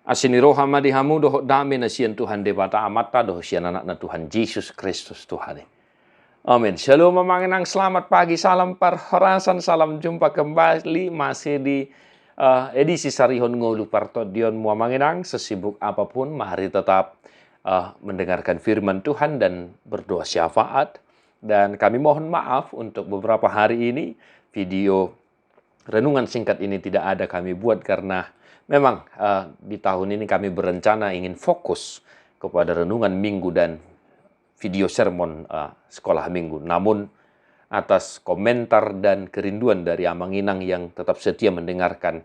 Asini roha madihamu doh dami na sian Tuhan debata amata doh sian anak na Tuhan Yesus Kristus Tuhan. Amin. Shalom memanginang selamat pagi, salam perhorasan, salam jumpa kembali masih di edisi Sarihon Ngolu Partodion Muamanginang. Sesibuk apapun, mari tetap mendengarkan firman Tuhan dan berdoa syafaat. Dan kami mohon maaf untuk beberapa hari ini video renungan singkat ini tidak ada kami buat karena memang di tahun ini kami berencana ingin fokus kepada renungan minggu dan video sermon sekolah minggu. Namun atas komentar dan kerinduan dari Amanginang yang tetap setia mendengarkan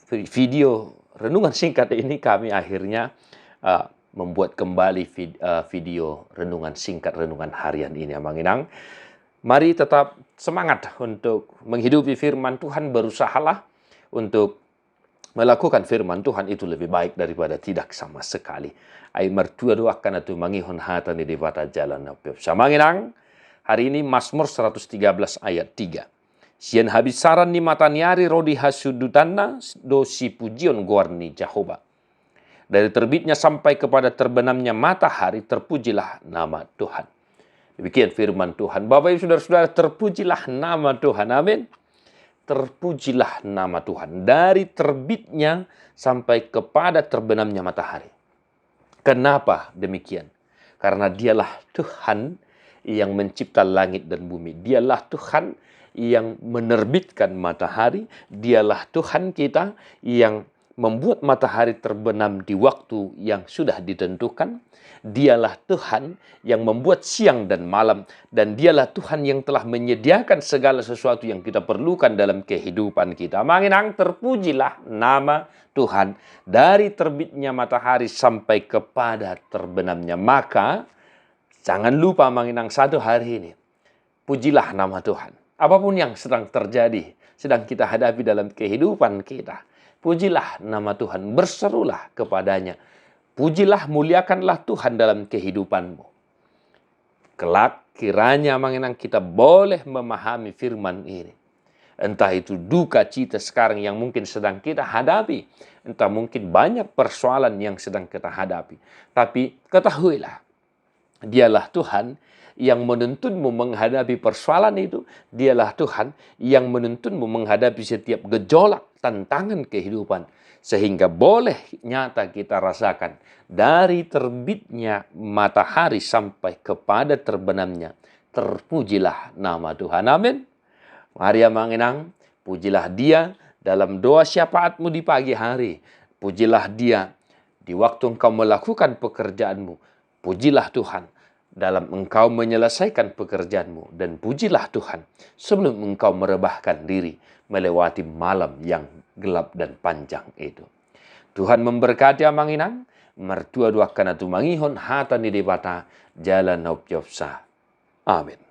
video renungan singkat ini, kami akhirnya membuat kembali video renungan singkat renungan harian ini Amanginang. Mari tetap semangat untuk menghidupi firman Tuhan, berusahalah untuk melakukan firman Tuhan itu lebih baik daripada tidak sama sekali. Ai mertua doakan atu mangihon hatani di bata jalan napiop. Samanginang, hari ini Mazmur 113 ayat 3. Sian habis saran ni mataniari rodi hasudutanna do si pujion gorni Jehovah. Dari terbitnya sampai kepada terbenamnya matahari, terpujilah nama Tuhan. Demikian firman Tuhan. Bapak Ibu Saudara-saudara, terpujilah nama Tuhan. Amin. Terpujilah nama Tuhan. Dari terbitnya sampai kepada terbenamnya matahari. Kenapa demikian? Karena dialah Tuhan yang mencipta langit dan bumi. Dialah Tuhan yang menerbitkan matahari. Dialah Tuhan kita yang membuat matahari terbenam di waktu yang sudah ditentukan. Dialah Tuhan yang membuat siang dan malam. Dan dialah Tuhan yang telah menyediakan segala sesuatu yang kita perlukan dalam kehidupan kita. Manginang, terpujilah nama Tuhan. Dari terbitnya matahari sampai kepada terbenamnya. Maka, jangan lupa Manginang satu hari ini. Pujilah nama Tuhan. Apapun yang sedang terjadi, sedang kita hadapi dalam kehidupan kita. Pujilah nama Tuhan. Berserulah kepadanya. Pujilah, muliakanlah Tuhan dalam kehidupanmu. Kelak kiranya Manginang kita boleh memahami firman ini. Entah itu duka cita sekarang yang mungkin sedang kita hadapi. Entah mungkin banyak persoalan yang sedang kita hadapi. Tapi ketahuilah, dialah Tuhan yang menuntunmu menghadapi persoalan itu. Dialah Tuhan yang menuntunmu menghadapi setiap gejolak tantangan kehidupan. Sehingga boleh nyata kita rasakan dari terbitnya matahari sampai kepada terbenamnya. Terpujilah nama Tuhan. Amin. Mari Manginang, pujilah Dia dalam doa syafaatmu di pagi hari. Pujilah Dia di waktu engkau melakukan pekerjaanmu. Pujilah Tuhan dalam engkau menyelesaikan pekerjaanmu. Dan pujilah Tuhan sebelum engkau merebahkan diri melewati malam yang gelap dan panjang itu. Tuhan memberkati Amanginang, mertua doakan atu mangihon hata ni debata jalan hop jobsa. Amin.